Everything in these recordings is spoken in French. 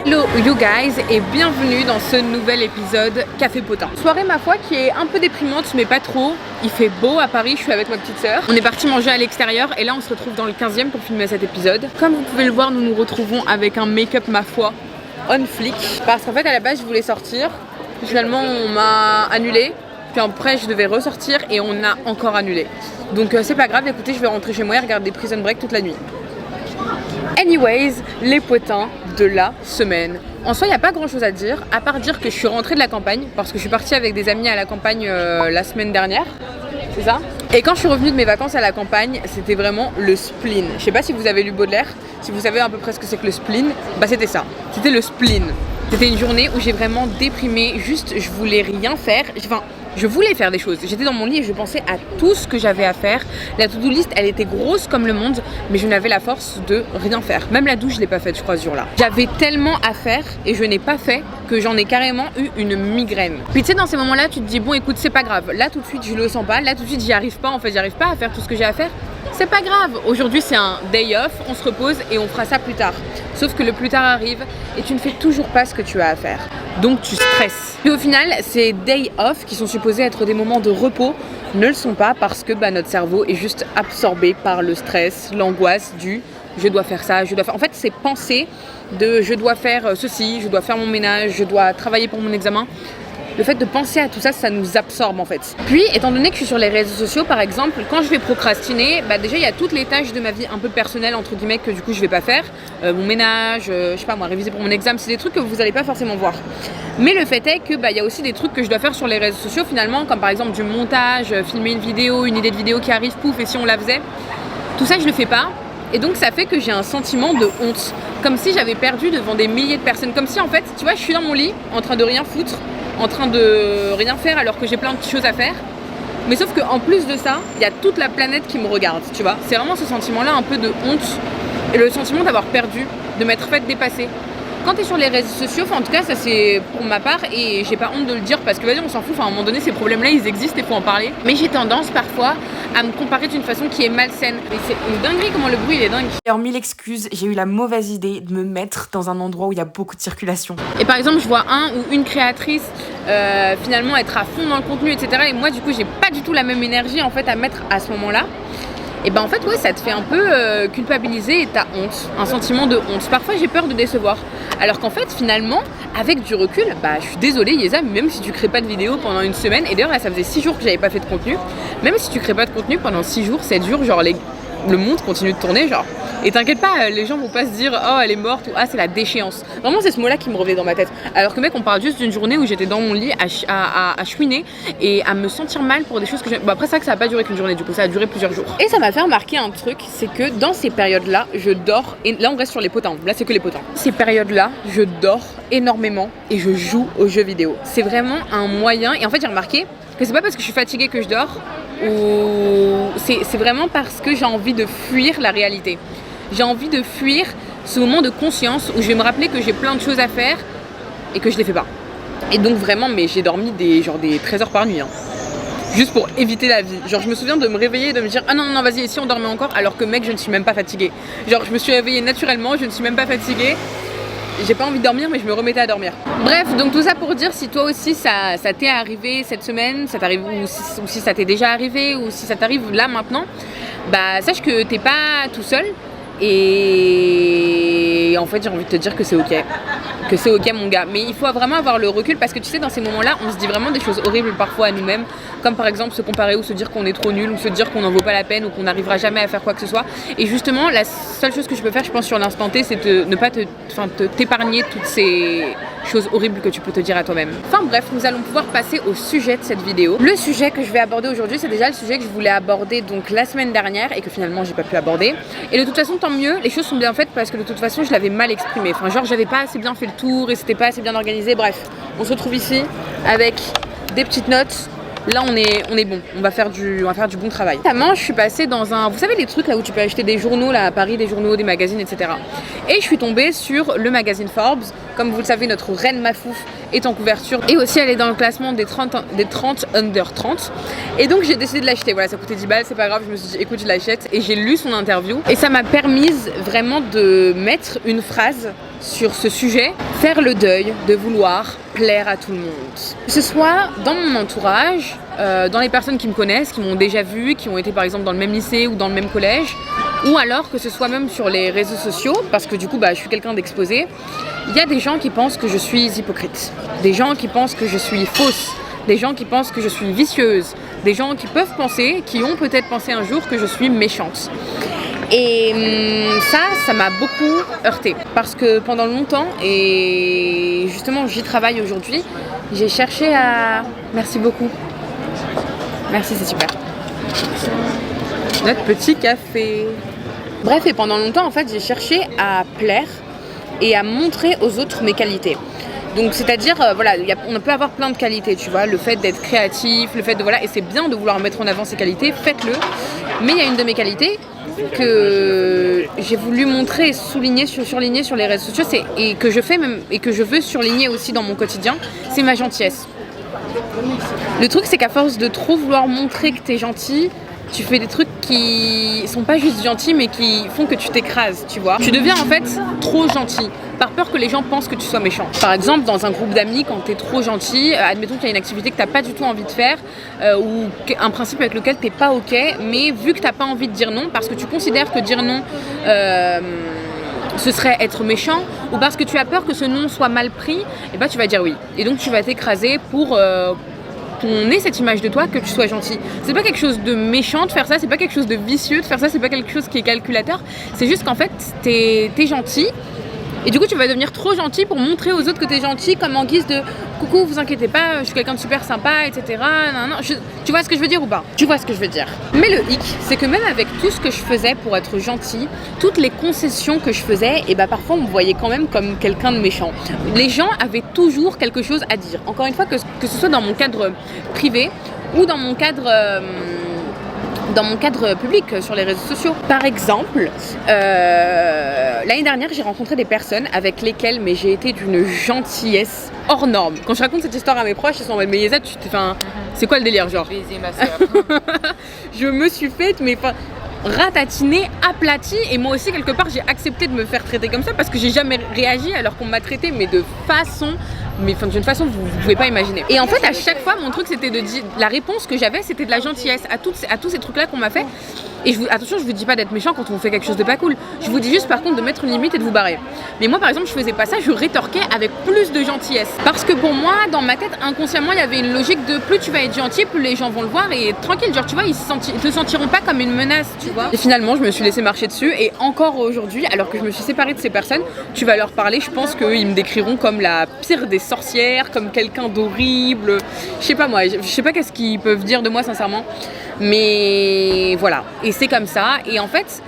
Hello you guys et bienvenue dans ce nouvel épisode Café Potin. Soirée ma foi qui est un peu déprimante mais pas trop. Il fait beau à Paris, je suis avec ma petite sœur. On est parti manger à l'extérieur et là on se retrouve dans le 15e pour filmer cet épisode. Comme vous pouvez le voir, nous nous retrouvons avec un make-up ma foi on flic. Parce qu'en fait à la base je voulais sortir. Finalement on m'a annulé. Puis après je devais ressortir et on a encore annulé. Donc c'est pas grave, écoutez, je vais rentrer chez moi et regarder Prison Break toute la nuit. Anyways, les potins de la semaine. En soi, il n'y a pas grand chose à dire, à part dire que je suis rentrée de la campagne, parce que je suis partie avec des amis à la campagne la semaine dernière, c'est ça. Et quand je suis revenue de mes vacances à la campagne, c'était vraiment le spleen. Je sais pas si vous avez lu Baudelaire, si vous savez à peu près ce que c'est que le spleen, bah c'était ça, c'était le spleen. C'était une journée où j'ai vraiment déprimé, juste je voulais rien faire, enfin je voulais faire des choses. J'étais dans mon lit et je pensais à tout ce que j'avais à faire. La to-do list, elle était grosse comme le monde, mais je n'avais la force de rien faire. Même la douche, je l'ai pas faite, je crois, ce jour-là. J'avais tellement à faire et je n'ai pas fait que j'en ai carrément eu une migraine. Puis tu sais, dans ces moments-là, tu te dis, bon, écoute, c'est pas grave. Là, tout de suite, je le sens pas. Là, tout de suite, j'y arrive pas. En fait, j'arrive pas à faire tout ce que j'ai à faire. C'est pas grave. Aujourd'hui, c'est un day off. On se repose et on fera ça plus tard. Sauf que le plus tard arrive et tu ne fais toujours pas ce que tu as à faire. Donc tu stresses. Puis au final, ces day off qui sont supposés être des moments de repos ne le sont pas parce que notre cerveau est juste absorbé par le stress, l'angoisse du je dois faire ça, je dois faire. En fait, c'est penser de je dois faire ceci, je dois faire mon ménage, je dois travailler pour mon examen. Le fait de penser à tout ça, ça nous absorbe en fait. Puis, étant donné que je suis sur les réseaux sociaux, par exemple, quand je vais procrastiner, déjà il y a toutes les tâches de ma vie un peu personnelles entre guillemets que du coup je vais pas faire. Mon ménage, je sais pas moi, réviser pour mon examen, c'est des trucs que vous allez pas forcément voir. Mais le fait est que il y a aussi des trucs que je dois faire sur les réseaux sociaux finalement, comme par exemple du montage, filmer une vidéo, une idée de vidéo qui arrive, pouf, et si on la faisait. Tout ça je le fais pas. Et donc ça fait que j'ai un sentiment de honte. Comme si j'avais perdu devant des milliers de personnes. Comme si en fait, tu vois, je suis dans mon lit, en train de rien foutre, en train de rien faire alors que j'ai plein de choses à faire. Mais sauf qu'en plus de ça, il y a toute la planète qui me regarde, tu vois. C'est vraiment ce sentiment-là un peu de honte et le sentiment d'avoir perdu, de m'être fait dépasser. Quand tu es sur les réseaux sociaux, en tout cas ça c'est pour ma part et j'ai pas honte de le dire parce que vas-y on s'en fout, à un moment donné ces problèmes-là ils existent et faut en parler. Mais j'ai tendance parfois à me comparer d'une façon qui est malsaine. Et c'est une dinguerie comment le bruit il est dingue. Alors 1000 excuses, j'ai eu la mauvaise idée de me mettre dans un endroit où il y a beaucoup de circulation. Et par exemple je vois un ou une créatrice finalement être à fond dans le contenu etc. Et moi du coup j'ai pas du tout la même énergie en fait à mettre à ce moment-là. Et en fait ouais ça te fait un peu culpabiliser et t'as honte, un sentiment de honte. Parfois j'ai peur de décevoir. Alors qu'en fait finalement avec du recul, je suis désolée Yeza, même si tu crées pas de vidéo pendant une semaine, et d'ailleurs là ça faisait 6 jours que j'avais pas fait de contenu, même si tu crées pas de contenu pendant 6 jours, 7 jours, genre le monde continue de tourner genre. Et t'inquiète pas, les gens vont pas se dire oh elle est morte ou ah c'est la déchéance. Vraiment c'est ce mot là qui me revenait dans ma tête. Alors que mec on parle juste d'une journée où j'étais dans mon lit à chouiner et à me sentir mal pour des choses que après ça que ça a pas duré qu'une journée, du coup ça a duré plusieurs jours. Et ça m'a fait remarquer un truc, c'est que dans ces périodes là je dors, et là on reste sur les potins, là c'est que les potins. Ces périodes là je dors énormément et je joue aux jeux vidéo. C'est vraiment un moyen, et en fait j'ai remarqué que c'est pas parce que je suis fatiguée que je dors, ou c'est vraiment parce que j'ai envie de fuir la réalité. J'ai envie de fuir ce moment de conscience où je vais me rappeler que j'ai plein de choses à faire et que je les fais pas. Et donc vraiment, mais j'ai dormi des 13 heures par nuit. Juste pour éviter la vie. Genre je me souviens de me réveiller et de me dire ah non vas-y, et si on dormait encore, alors que mec je ne suis même pas fatiguée. Genre je me suis réveillée naturellement, je ne suis même pas fatiguée. J'ai pas envie de dormir mais je me remettais à dormir. Bref, donc tout ça pour dire, si toi aussi ça t'est arrivé cette semaine, ça t'arrive, ou si ça t'est déjà arrivé, ou si ça t'arrive là maintenant, sache que t'es pas tout seul. Et en fait j'ai envie de te dire que c'est ok. Que c'est ok mon gars. Mais il faut vraiment avoir le recul parce que tu sais dans ces moments-là on se dit vraiment des choses horribles parfois à nous-mêmes. Comme par exemple se comparer ou se dire qu'on est trop nul ou se dire qu'on n'en vaut pas la peine ou qu'on n'arrivera jamais à faire quoi que ce soit. Et justement la seule chose que je peux faire je pense sur l'instant T c'est ne pas t'épargner toutes ces choses horribles que tu peux te dire à toi-même. Enfin bref, nous allons pouvoir passer au sujet de cette vidéo. Le sujet que je vais aborder aujourd'hui c'est déjà le sujet que je voulais aborder donc la semaine dernière et que finalement j'ai pas pu aborder. Et de toute façon tant mieux, les choses sont bien faites parce que de toute façon je l'avais mal exprimé. Enfin genre j'avais pas assez bien fait le tour et c'était pas assez bien organisé. Bref, on se retrouve ici avec des petites notes. Là on est bon, on va faire du bon travail. Notamment je suis passée dans vous savez les trucs là où tu peux acheter des journaux là à Paris, des journaux, des magazines etc. Et je suis tombée sur le magazine Forbes Comme vous le savez, notre reine Mafouf est en couverture et aussi elle est dans le classement des 30 under 30. Et donc j'ai décidé de l'acheter. Voilà, ça coûtait 10 balles, c'est pas grave. Je me suis dit écoute, je l'achète et j'ai lu son interview. Et ça m'a permis vraiment de mettre une phrase sur ce sujet, faire le deuil de vouloir plaire à tout le monde. Que ce soit dans mon entourage, dans les personnes qui me connaissent, qui m'ont déjà vu, qui ont été par exemple dans le même lycée ou dans le même collège, ou alors que ce soit même sur les réseaux sociaux, parce que du coup je suis quelqu'un d'exposé. Il y a des gens qui pensent que je suis hypocrite, des gens qui pensent que je suis fausse, des gens qui pensent que je suis vicieuse, des gens qui peuvent penser, qui ont peut-être pensé un jour que je suis méchante. Et ça m'a beaucoup heurtée parce que pendant longtemps, et justement j'y travaille aujourd'hui, j'ai cherché à... Merci beaucoup. Merci, c'est super. Notre petit café. Bref, et pendant longtemps en fait j'ai cherché à plaire et à montrer aux autres mes qualités. Donc c'est-à-dire, voilà, on peut avoir plein de qualités, tu vois, le fait d'être créatif, le fait de, voilà, et c'est bien de vouloir mettre en avant ses qualités, faites-le. Mais il y a une de mes qualités que j'ai voulu montrer et surligner sur les réseaux sociaux, et que je fais même, et que je veux surligner aussi dans mon quotidien, c'est ma gentillesse. Le truc, c'est qu'à force de trop vouloir montrer que t'es gentil, tu fais des trucs qui sont pas juste gentils mais qui font que tu t'écrases, tu vois. Tu deviens en fait trop gentil par peur que les gens pensent que tu sois méchant. Par exemple, dans un groupe d'amis, quand t'es trop gentil, admettons qu'il y a une activité que t'as pas du tout envie de faire ou un principe avec lequel t'es pas ok, mais vu que t'as pas envie de dire non parce que tu considères que dire non ce serait être méchant, ou parce que tu as peur que ce non soit mal pris, et bah tu vas dire oui. Et donc tu vas t'écraser pour qu'on ait cette image de toi, que tu sois gentil. C'est pas quelque chose de méchant de faire ça, c'est pas quelque chose de vicieux de faire ça, c'est pas quelque chose qui est calculateur. C'est juste qu'en fait, t'es gentil. Et du coup, tu vas devenir trop gentil pour montrer aux autres que t'es gentil, comme en guise de coucou, vous inquiétez pas, je suis quelqu'un de super sympa, etc. Tu vois ce que je veux dire ou pas? Tu vois ce que je veux dire. Mais le hic, c'est que même avec tout ce que je faisais pour être gentil, toutes les concessions que je faisais, et bah parfois on me voyait quand même comme quelqu'un de méchant. Les gens avaient toujours quelque chose à dire. Encore une fois, que ce soit dans mon cadre privé ou dans mon cadre public sur les réseaux sociaux. Par exemple, l'année dernière, j'ai rencontré des personnes avec lesquelles j'ai été d'une gentillesse hors norme. Quand je raconte cette histoire à mes proches, ils sont en mode mais Yeza, c'est quoi le délire genre? Baiser ma soeur. Je me suis faite ratatiner, aplatie, et moi aussi quelque part j'ai accepté de me faire traiter comme ça parce que j'ai jamais réagi alors qu'on m'a traité d'une façon vous pouvez pas imaginer. Et en fait à chaque fois mon truc c'était de dire, la réponse que j'avais c'était de la gentillesse à tous ces trucs là qu'on m'a fait. Et attention, je vous dis pas d'être méchant quand on fait quelque chose de pas cool. Je vous dis juste par contre de mettre une limite et de vous barrer. Mais moi par exemple je faisais pas ça, je rétorquais avec plus de gentillesse. Parce que pour moi, dans ma tête, inconsciemment, il y avait une logique de plus tu vas être gentil, plus les gens vont le voir et tranquille, genre tu vois, ils te sentiront pas comme une menace, tu vois. Et finalement, je me suis laissée marcher dessus et encore aujourd'hui, alors que je me suis séparée de ces personnes, tu vas leur parler, je pense qu'ils me décriront comme la pire des sorcières, comme quelqu'un d'horrible. Je sais pas moi, je sais pas qu'est-ce qu'ils peuvent dire de moi sincèrement. Mais voilà, et c'est comme ça. Et en fait,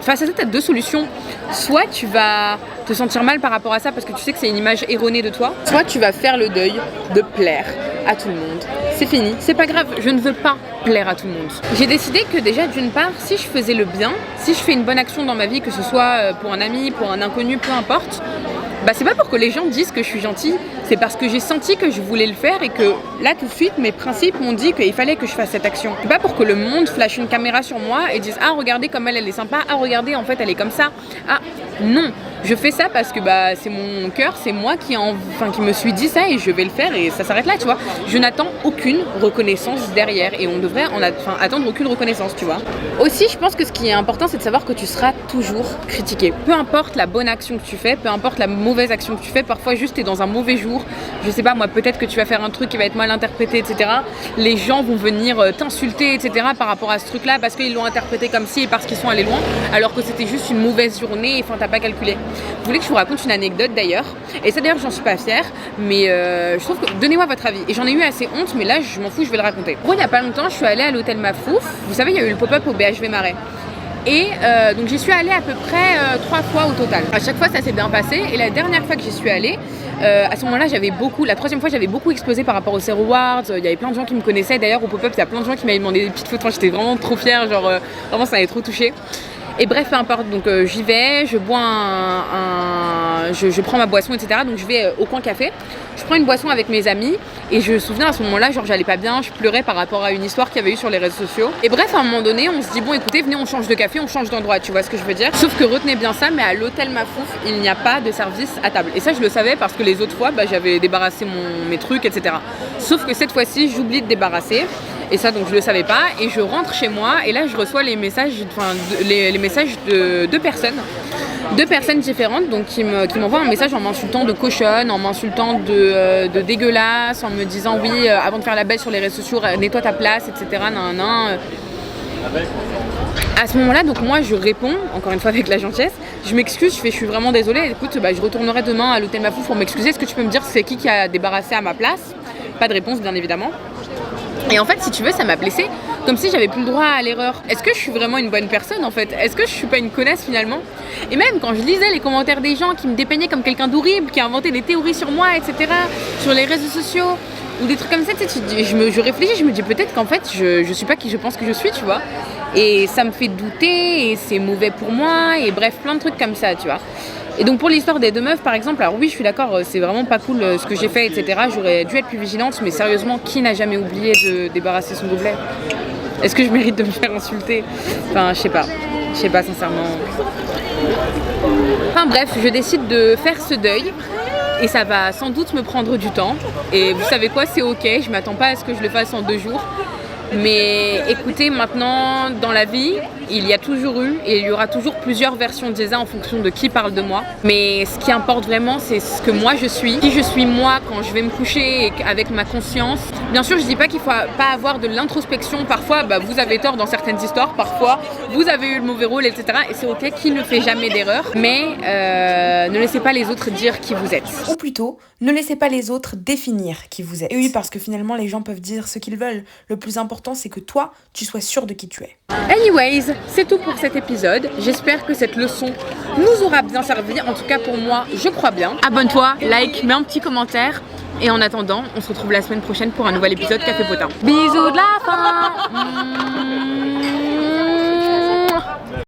face à ça, tu as deux solutions. Soit tu vas te sentir mal par rapport à ça parce que tu sais que c'est une image erronée de toi, soit tu vas faire le deuil de plaire à tout le monde. C'est fini, c'est pas grave, je ne veux pas plaire à tout le monde. J'ai décidé que déjà d'une part, si je faisais le bien, si je fais une bonne action dans ma vie, que ce soit pour un ami, pour un inconnu, peu importe, bah c'est pas pour que les gens disent que je suis gentille, c'est parce que j'ai senti que je voulais le faire et que là tout de suite mes principes m'ont dit qu'il fallait que je fasse cette action. C'est pas pour que le monde flash une caméra sur moi et dise ah regardez comme elle est sympa, ah regardez en fait elle est comme ça, ah non. Je fais ça parce que bah, c'est mon cœur, c'est moi qui me suis dit ça et je vais le faire et ça s'arrête là, tu vois. Je n'attends aucune reconnaissance derrière et on devrait attendre aucune reconnaissance, tu vois. Aussi, je pense que ce qui est important, c'est de savoir que tu seras toujours critiqué. Peu importe la bonne action que tu fais, peu importe la mauvaise action que tu fais, parfois juste t'es dans un mauvais jour, je sais pas moi, peut-être que tu vas faire un truc qui va être mal interprété, etc. Les gens vont venir t'insulter, etc. par rapport à ce truc-là parce qu'ils l'ont interprété comme ci et parce qu'ils sont allés loin, alors que c'était juste une mauvaise journée et t'as pas calculé. Vous voulez que je vous raconte une anecdote d'ailleurs, et ça d'ailleurs j'en suis pas fière, mais je trouve que donnez-moi votre avis. Et j'en ai eu assez honte, mais là je m'en fous, je vais le raconter. Bon, il y a pas longtemps, je suis allée à l'hôtel Mafouf. Vous savez, il y a eu le pop-up au BHV Marais. Et donc j'y suis allée à peu près 3 fois au total. À chaque fois ça s'est bien passé, et la dernière fois que j'y suis allée, à ce moment-là la troisième fois j'avais beaucoup explosé par rapport aux Zero Awards. Il y avait plein de gens qui me connaissaient, d'ailleurs au pop-up il y a plein de gens qui m'avaient demandé des petites photos, j'étais vraiment trop fière, genre vraiment ça m'avait trop touchée. Et bref, peu importe, donc j'y vais, je bois je prends ma boisson, etc. Donc je vais au coin café, je prends une boisson avec mes amis et je me souviens à ce moment-là, genre j'allais pas bien, je pleurais par rapport à une histoire qu'il y avait eu sur les réseaux sociaux. Et bref, à un moment donné, on se dit bon écoutez, venez on change de café, on change d'endroit, tu vois ce que je veux dire. Sauf que retenez bien ça, mais à l'hôtel Mafouf, il n'y a pas de service à table. Et ça je le savais parce que les autres fois, j'avais débarrassé mes trucs, etc. Sauf que cette fois-ci, j'oublie de débarrasser. Et ça donc je le savais pas et je rentre chez moi et là je reçois les messages, les messages de deux personnes différentes donc qui m'envoient un message en m'insultant de cochonne, en m'insultant de dégueulasse, en me disant oui avant de faire la belle sur les réseaux sociaux nettoie ta place, etc. À ce moment-là, donc moi je réponds, encore une fois avec la gentillesse, je m'excuse, je suis vraiment désolée, écoute, je retournerai demain à l'hôtel Mafouf pour m'excuser, est-ce que tu peux me dire c'est qui a débarrassé à ma place? Pas de réponse bien évidemment. Et en fait, si tu veux, ça m'a blessée, comme si j'avais plus le droit à l'erreur. Est-ce que je suis vraiment une bonne personne en fait? Est-ce que je suis pas une connasse finalement? Et même quand je lisais les commentaires des gens qui me dépeignaient comme quelqu'un d'horrible, qui inventait des théories sur moi, etc., sur les réseaux sociaux, ou des trucs comme ça, je réfléchis, je me dis peut-être qu'en fait, je suis pas qui je pense que je suis, tu vois. Et ça me fait douter, et c'est mauvais pour moi, et bref, plein de trucs comme ça, tu vois. Et donc pour l'histoire des deux meufs par exemple, alors oui je suis d'accord, c'est vraiment pas cool ce que j'ai fait, etc. J'aurais dû être plus vigilante, mais sérieusement, qui n'a jamais oublié de débarrasser son gobelet? Est-ce que je mérite de me faire insulter? Enfin je sais pas sincèrement. Enfin bref, je décide de faire ce deuil. Et ça va sans doute me prendre du temps. Et vous savez quoi, c'est ok, je m'attends pas à ce que je le fasse en 2 jours. Mais écoutez, maintenant, dans la vie, il y a toujours eu et il y aura toujours plusieurs versions d'Isa en fonction de qui parle de moi. Mais ce qui importe vraiment, c'est ce que moi je suis. Qui je suis moi quand je vais me coucher et avec ma conscience. Bien sûr, je dis pas qu'il faut pas avoir de l'introspection. Parfois, vous avez tort dans certaines histoires. Parfois, vous avez eu le mauvais rôle, etc. Et c'est ok, qui ne fait jamais d'erreur. Mais ne laissez pas les autres dire qui vous êtes. Ou plutôt, ne laissez pas les autres définir qui vous êtes. Et oui, parce que finalement, les gens peuvent dire ce qu'ils veulent. Le plus important, c'est que toi, tu sois sûr de qui tu es. Anyways, c'est tout pour cet épisode. J'espère que cette leçon nous aura bien servi. En tout cas, pour moi, je crois bien. Abonne-toi, like, mets un petit commentaire. Et en attendant, on se retrouve la semaine prochaine pour un nouvel épisode Café Potin. Bisous de la fin.